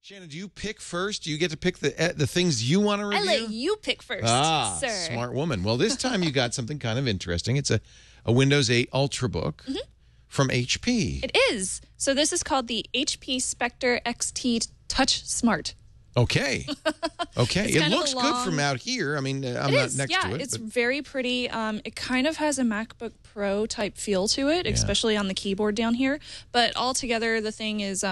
Shannon, do you pick first? Do you get to pick the things you want to review? I let you pick first, sir. Smart woman. Well, this time you got something kind of interesting. It's a Windows 8 Ultrabook from HP. It is. So this is called the HP Spectre XT Touchsmart. Okay. Okay. It looks good from out here. I mean, I'm not next to it. It's very pretty. It kind of has a MacBook Pro type feel to it, especially on the keyboard down here. But altogether, the thing is,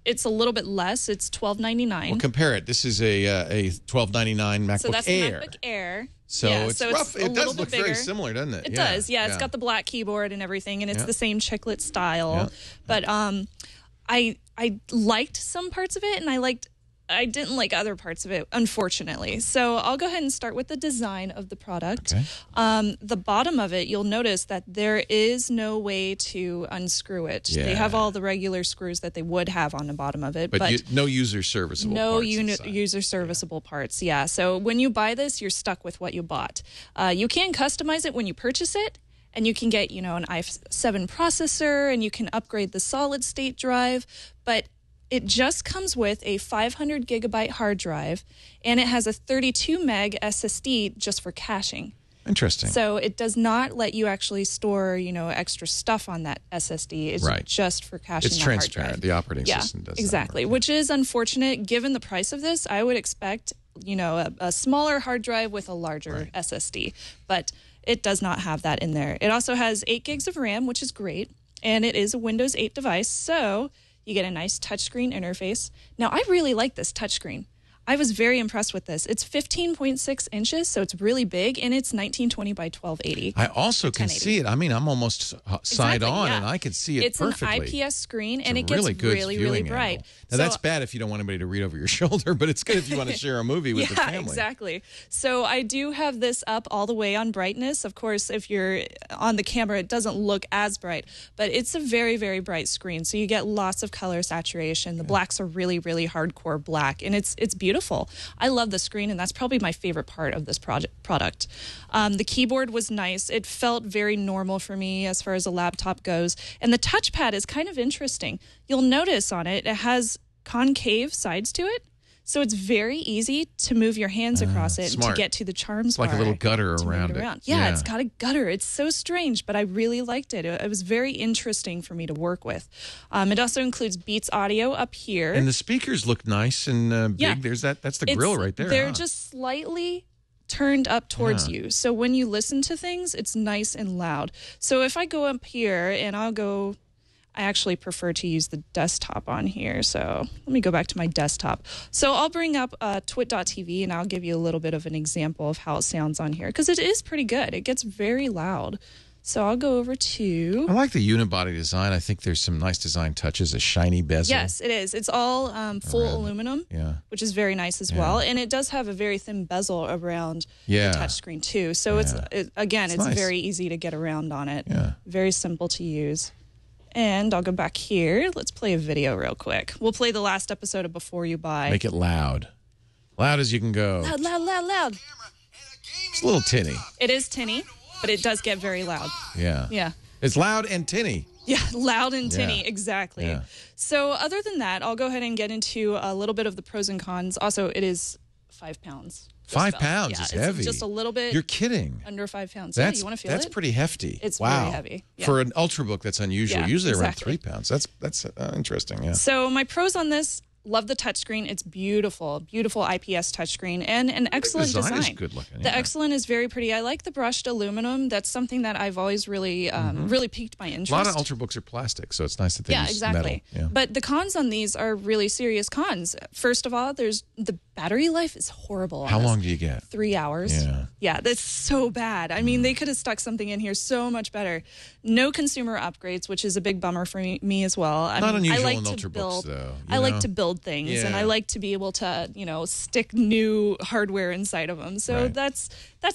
it's a little bit less. It's $12.99. Well, compare it. This is a $12.99 MacBook Air. So that's the MacBook Air. So it's rough. It does look very similar, doesn't it? It does. Yeah, it's got the black keyboard and everything, and it's the same chiclet style. But I liked some parts of it, and I didn't like other parts of it, unfortunately. So I'll go ahead and start with the design of the product. Okay. The bottom of it, you'll notice that there is no way to unscrew it. Yeah. They have all the regular screws that they would have on the bottom of it. But no user serviceable parts. No user serviceable parts, yeah. So when you buy this, you're stuck with what you bought. You can customize it when you purchase it. And you can get, an i7 processor, and you can upgrade the solid state drive. But it just comes with a 500 gigabyte hard drive, and it has a 32 meg SSD just for caching. Interesting. So it does not let you actually store, extra stuff on that SSD. It's just for caching. It's transparent. The operating system does exactly, which is unfortunate. Given the price of this, I would expect, a smaller hard drive with a larger SSD. But it does not have that in there. It also has 8 gigs of RAM, which is great, and it is a Windows 8 device, so you get a nice touchscreen interface. Now, I really like this touchscreen. I was very impressed with this. It's 15.6 inches, so it's really big, and it's 1920 by 1280. I also can see it. I mean, I'm almost side on, and I can see it perfectly. It's an IPS screen, and it gets really bright. Now, that's bad if you don't want anybody to read over your shoulder, but it's good if you want to share a movie with the family. Yeah, exactly. So I do have this up all the way on brightness. Of course, if you're on the camera, it doesn't look as bright, but it's a very, very bright screen, so you get lots of color saturation. The blacks are really, really hardcore black, and it's beautiful. I love the screen, and that's probably my favorite part of this product. The keyboard was nice. It felt very normal for me as far as a laptop goes. And the touchpad is kind of interesting. You'll notice on it, it has concave sides to it. So it's very easy to move your hands across it and to get to the charms bar. Like a little gutter around it. Yeah, it's got a gutter. It's so strange, but I really liked it. It was very interesting for me to work with. It also includes Beats audio up here. And the speakers look nice and big. There's that's the grill right there. They're just slightly turned up towards you. So when you listen to things, it's nice and loud. So if I go up here and I actually prefer to use the desktop on here. So let me go back to my desktop. So I'll bring up twit.tv, and I'll give you a little bit of an example of how it sounds on here, because it is pretty good. It gets very loud. So I'll go over to... I like the unibody design. I think there's some nice design touches, a shiny bezel. Yes, it is. It's all full aluminum, which is very nice as well. And it does have a very thin bezel around the touchscreen too. So it's nice. Very easy to get around on it. Yeah. Very simple to use. And I'll go back here. Let's play a video real quick. We'll play the last episode of Before You Buy. Make it loud. Loud as you can go. Loud, loud, loud, loud. It's a little tinny. It is tinny, but it does get very loud. Yeah. Yeah. It's loud and tinny. Yeah, loud and tinny, exactly. Yeah. So other than that, I'll go ahead and get into a little bit of the pros and cons. Also, it is 5 pounds. 5 pounds is heavy. Just a little bit. You're kidding. Under 5 pounds. You want to feel That's pretty hefty. It's very heavy. Yeah. For an Ultrabook, that's unusual. Usually around 3 pounds. That's interesting. Yeah. So my pros on this: love the touchscreen. It's beautiful, beautiful IPS touchscreen, and an excellent design. Is good looking. The excellent is very pretty. I like the brushed aluminum. That's something that I've always really, really piqued my interest. A lot of Ultrabooks are plastic, so it's nice that they use metal. Yeah. But the cons on these are really serious cons. First of all, there's the battery life is horrible. How long do you get? 3 hours. Yeah, that's so bad. I mean, they could have stuck something in here so much better. No consumer upgrades, which is a big bummer for me as well. Not unusual in Ultrabooks, though. I like to build things, and I like to be able to, stick new hardware inside of them. So that's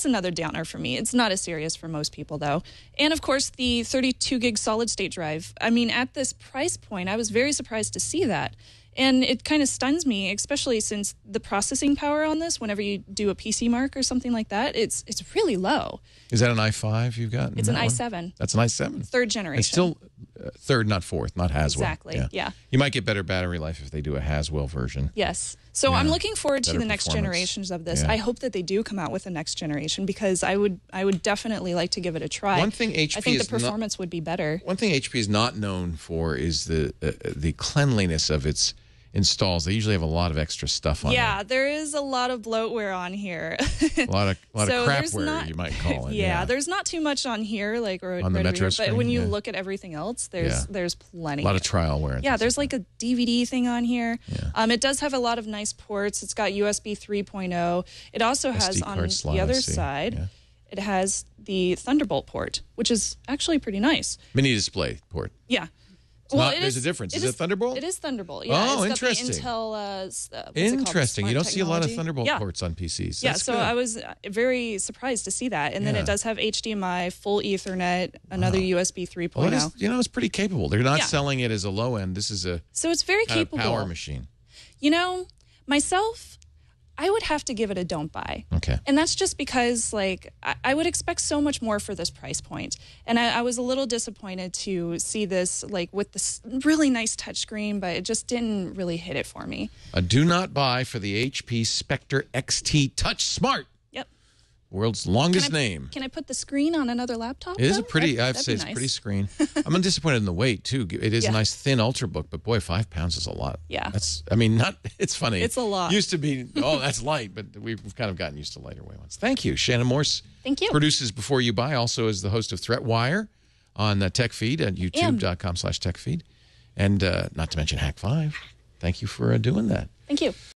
another downer for me. It's not as serious for most people, though. And, of course, the 32 gig solid state drive. I mean, at this price point, I was very surprised to see that. And it kind of stuns me, especially since the processing power on this, whenever you do a PC mark or something like that, it's really low. Is that an i5 you've got? It's an i7. That's an i7? Third generation. It's still third, not fourth, not Haswell. Exactly, yeah. You might get better battery life if they do a Haswell version. Yes. So I'm looking forward to the next generations of this. Yeah. I hope that they do come out with the next generation because I would definitely like to give it a try. One thing HP I think the performance would be better. One thing HP is not known for is the cleanliness of its installs. They usually have a lot of extra stuff on Yeah, there is a lot of bloatware on here. A lot of So crapware, you might call it. Yeah, there's not too much on here, like or on the right Metro over here, screen, but when you look at everything else, there's plenty. A lot of trialware. Yeah, there's like a DVD thing on here. It does have a lot of nice ports. It's got USB 3.0. It also has SD on card the slot, other I see. side, Yeah. it has the Thunderbolt port, which is actually pretty nice. Mini display port. Yeah. There's a difference. Is it Thunderbolt? It is Thunderbolt. Yeah, Oh, it's got interesting. The Intel, what's it called? Interesting. You Smart don't see a lot of technology. Thunderbolt Yeah. ports on PCs. Yeah, That's so good. I was very surprised to see that. And then it does have HDMI, full Ethernet, another USB 3.0. Well, it's pretty capable. They're not Yeah. selling it as a low end. This is a So it's very kind of capable. power machine. Myself, I would have to give it a don't buy. Okay. And that's just because, I would expect so much more for this price point. And I was a little disappointed to see this, with this really nice touchscreen, but it just didn't really hit it for me. A do not buy for the HP Spectre XT Touchsmart. Yep. World's longest name. Can I put the screen on another laptop? It is though? a pretty, I'd That'd say be it's a nice. pretty screen. I'm disappointed in the weight, too. It is a Yeah. nice thin Ultrabook, but boy, 5 pounds is a lot. Yeah. It's funny. It's a lot. Used to be, that's light, but we've kind of gotten used to lighter weight ones. Thank you. Shannon Morse. Thank you. Produces Before You Buy, also is the host of ThreatWire on TechFeed at youtube.com/TechFeed. And not to mention Hack 5. Thank you for doing that. Thank you.